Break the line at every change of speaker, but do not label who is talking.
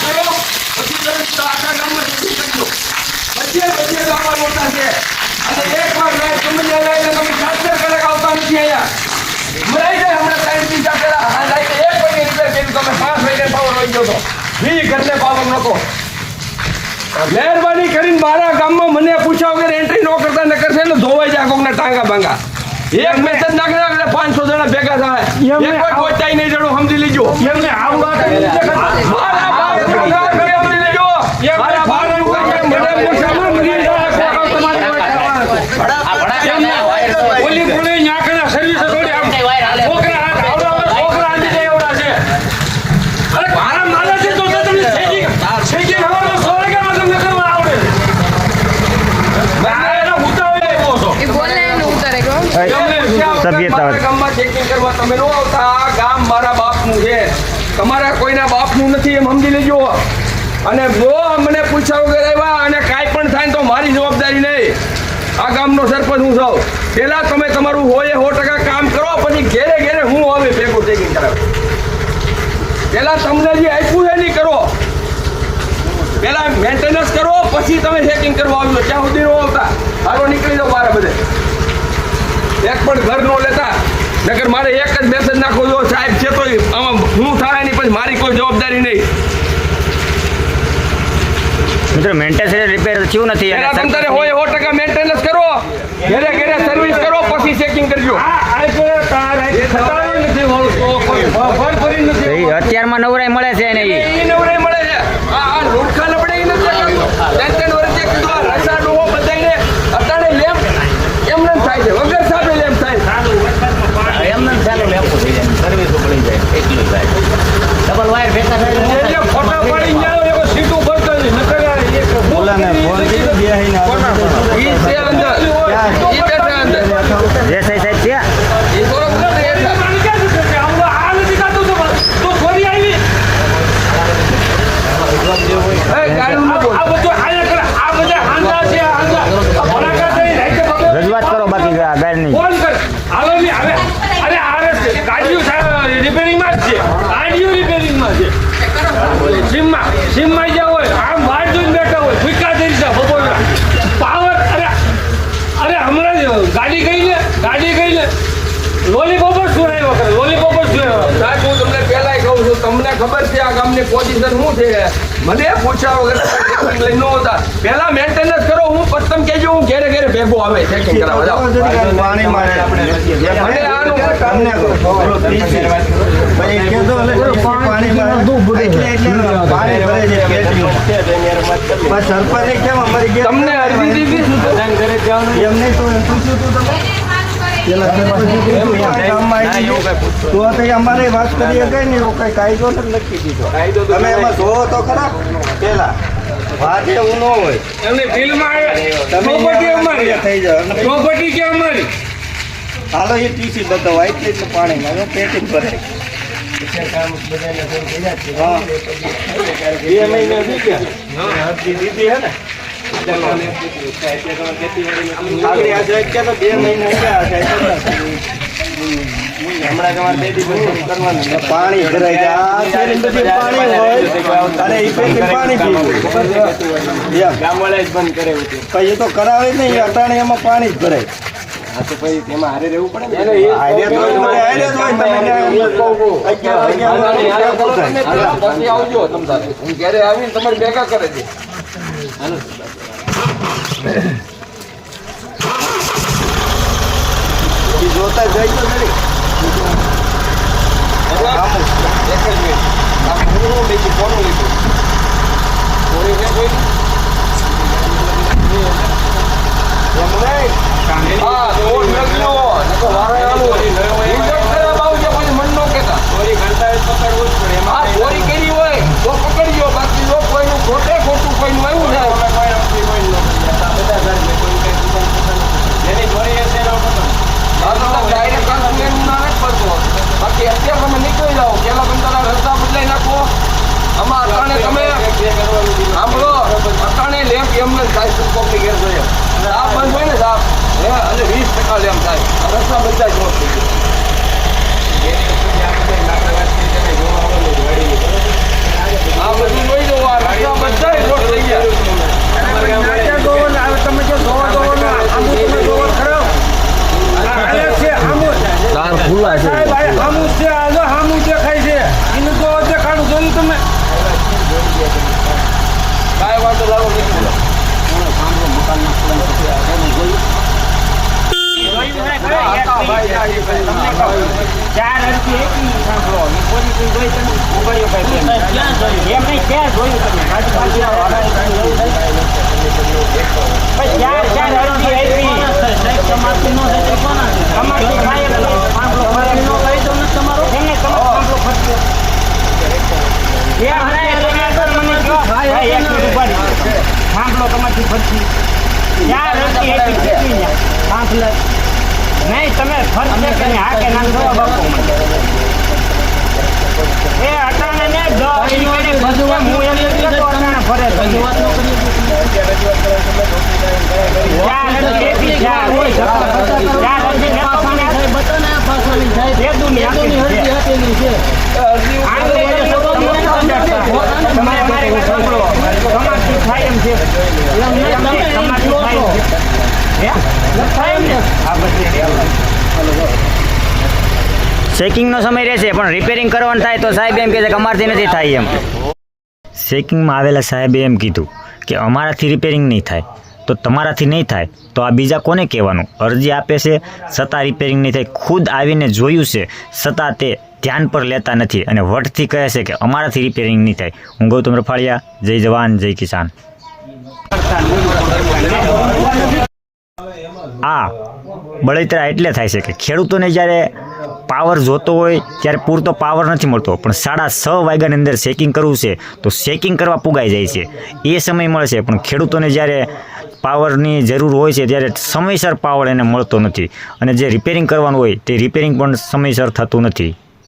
કરો પછી તમે આખા ગામમાં ખેતી કરજો. બધે ગામમાં મોટા છે અને એકવાર લાઈટ સમજી લઈને તમે 4 કલાક આવતા નથી અહીંયા. મરાઈ જાય હમણાં 3 દિવસ પહેલા આ લાઈટ 1 વાગે રિપેર કરી તમે 5 વાગે પાવર વહી ગયો તો 20 ઘરને પાવર નહોતો. મહેરબાની કરીને મારા ગામમાં મને પૂછ્યા વગર એન્ટ્રી ન કરતા ન કરશે ને ધોવાઈ જાય કોકના ટાંગા બાંગા. એક મેસેજ નાખે એટલે 500 જણા ભેગા થાય. એક કોઈ પહોંચાઈ નહીં જણું સમજી લીજો. એમને આવું વાત મારા બાપ સમજી લેજો. મારા બાપ મને પૂછ્યા મરી જાય ઓલી પુણે ન્યાકના સર્વિસ થોડી આમ છોકરા આંધી જાય એવડા છે. અરે મારા માલા છે તો તમને સેજી હવાનો સોળગામાં તમને કરવા આવડે. મારા ઉતાવળે આવ્યો છો.
એ બોલે એને ઉતારે ગો.
મારા ગામમાં ચેકિંગ કરવા તમે ન આવતા. આ ગામ મારા બાપનું છે, તમારા કોઈના બાપનું નથી એમ સમજી લેજો. અને જો મને પૂછ્યા વગર આવ્યા અને કાંઈ પણ થાય તો મારી જવાબદારી નહીં. આ ગામનો સરપંચ હું છું. પહેલા તમે તમારું 100% કામ કરો પછી ઘેરે ઘેરે હું હવે ભેગું ચેકિંગ કરાવે. પહેલા તમને જે આપ્યું છે નહીં કરો. પહેલા મેન્ટેનન્સ કરો પછી તમે ચેકિંગ કરવા આવ્યો. ત્યાં સુધી ન આવતા હારો નીકળી જાઓ મારા બધે. એક પણ ઘર ન લેતા નકર મારે એક જ મેસેજ નાખો જો સાહેબ છે તો આમાં હું થાય નહીં પછી મારી કોઈ જવાબદારી નહીં.
મિત્રો મેન્ટેનન્સ રિપેર થયું નથી અને
તમે તારે 100% મેન્ટેનન્સ કરો, ઘરે ઘરે સર્વિસ કરો પછી ચેકિંગ કરજો.
અત્યારમાં નવરાઈ મળે છે ને
એ નવરાઈ મળે છે. આ લુડખા લપડે એ નથી કરતો. 3 વર્ષે કીધું રસા ડોહો બધાઈને અત્યારે લેમ્પ એમને થાય છે વગર સાબે લેમ્પ થાય.
એમને ચાલુ લેપો થઈ જાય સર્વિસ પડી જાય એટલું થાય. ડબલ વાયર ભેગા થાય
એટલે ફોટા પાડી જાઓ એવો સીધું ભરતો જ નકર
બોલાને ફોન કરી બેહીને
ઈ છે અંદર ઈ બેઠા અંદર
જે સાહેબ છે
ઈ બરોબર ને એટલા
રજૂઆત કરો બાકી ગાયની
ફોન કર હાલો ની હવે અરે આરસ ગાડીઓ રિપેરિંગમાં જ છે. ગાડીઓ રિપેરિંગમાં છે. સિમમાં જ્યાં હોય આમ વાર જોઈને બેઠા હોય ફૂકા થઈ છે બપોરના પાવર. અરે હમણાં જ ગાડી ગઈ ને લોલીપોપ જ સુરાયો કરે. લોલીપોપ જ સુરાયો. સાહેબ હું તમને પહેલાંય કહું છું તમને ખબર છે આ ગામની પોઝિશન શું છે. મને પૂછ્યા વગર લઈ ન હોતા. પહેલા મેન્ટેનન્સ કરો હું પતંગ કહેજો હું ઘેરે ઘેરે ભેગો આવે ચેકિંગ કરાવવા જાઓ.
પાણી મારે
મને આનું
તમને કહો પાણી ભરે છે સરપંચે કેમ અમારી
તમને અરજી દીધી શું
એમ નહીં તો પૂછ્યું તું તમે તો અમારે વાત કરીએ કઈ નહીં એવો કઈ કાયદો નથી લખી દીધો. તમે એમાં જોવો તો ખરા પેલા વાત એવું ન હોય.
એમને બિલમાં
તમે
પ્રોપર્ટી અમારી
થઈ જાવ
પ્રોપર્ટી કે અમારી
હાલો એ ટીસી બતાવો એટલે પાણીમાં પેટી ભરે. હા 2 મહિના થઈ ગયા અરજી દીધી હે ને આગળ આજે અત્યારે તો 2 મહિના ગયા છે. હમણાં તમારે બેટી કરવાનું પાણી ભરાઈ જાય પાણી હોય અને એ પેટી પાણી પીવું
ગામવાળા જ બંધ કરે
પછી તો કરાવે નહીં અટાણે એમાં પાણી જ ભરાય.
હા તો પછી એમાં હારે રહેવું પડે ને. પછી આવજો તમ તારે હું ઘરે આવીને તમારે ભેગા કરે છે.
જોતા જઈ તો ખરી
એક જ મિનિટ હું બીજું કોનું લીધું કોઈ છે કોઈ હા તો લખ્યો નકો વારે આવું ઇન્જેક્ટ કરવા આવજો પછી મન નો કેતા ચોરી કરતા પકડવું જ પડે. હા ચોરી કરી હોય તો પકડજો બાકી જો કોઈનું ખોટું કોઈનું આવ્યું જાય જેની ચોરી હશે એનો ડાયરેક્ટ કાંઈ ના પડતો. બાકી અત્યારે તમે નીકળી જાઓ પેલા બંધારા રસ્તા બદલાઈ નાખો. આમાં અટાણે તમે સાંભળો અટાણે લેમ્પ એમને થાય કોકની ઘેર જોઈએ આ બંધ હોય ને સાહેબ અને 20% લેમ્પ થાય રસ્તા બધા જોર થઈ જાય. આ બધું જોઈ દો કાંઈ વાંધો લાવો કેટલું લો. હા, ભાઈ, હા, એ ભાઈ.
તમને કહું. 4 અરજી એકી સાંભળો. એ પોઝિટિવ જોઈ તમે ઉભર્યો ભાઈ એમ નહીં ક્યાં જોયું તમે ભાઈ 4 અરજી આપી તમારથી નો થાય તો કોના તમારથી થાય એટલે સાંભળો ફરક નો થાય તો નથી તમારો એમને તમારો સાંભળો ફરક એ હરાય તમે આગળ મને કહો ભાઈ એક મિનિટ ઉભા રહી સાંભળો તમારથી ફરતી 4 અરજી એકી કેટલી ને સાંભળો નહીં તમે ફરક છે કે હા કે ના જોવા બાપુ એ અટાણે ને 10 મિનિટ બધું હું એમ નથી કહેતો અટાણે ફરે તો વાત ન કરી
ચેકિંગનો સમય રહેશે પણ રિપેરિંગ કરવાનું થાય તો સાહેબ એમ કહે છે કે અમારાથી નથી થાય એમ. ચેકિંગમાં આવેલા સાહેબે એમ કીધું કે અમારાથી રિપેરિંગ નહીં થાય તો તમારાથી નહીં થાય તો આ બીજા કોને કહેવાનું. અરજી આપે છે છતાં રિપેરિંગ નહીં થાય, ખુદ આવીને જોયું છે છતાં તે ધ્યાન પર લેતા નથી અને વટથી કહે છે કે અમારાથી રિપેરિંગ નહીં થાય. હું ગૌતમ રફાળિયા, જય જવાન જય કિસાન. આ બળતરા એટલે થાય છે કે ખેડૂતોને જ્યારે પાવર જોતો હોય ત્યારે પૂરતો પાવર નથી મળતો, પણ 6:30 વાગ્યાની અંદર ચેકિંગ કરવું છે તો ચેકિંગ કરવા પુગાઈ જાય છે. એ સમય મળશે પણ ખેડૂતોને જ્યારે પાવરની જરૂર હોય છે ત્યારે સમયસર પાવર એને મળતો નથી અને જે રિપેરિંગ કરવાનું હોય તે રિપેરિંગ પણ સમયસર થતું નથી.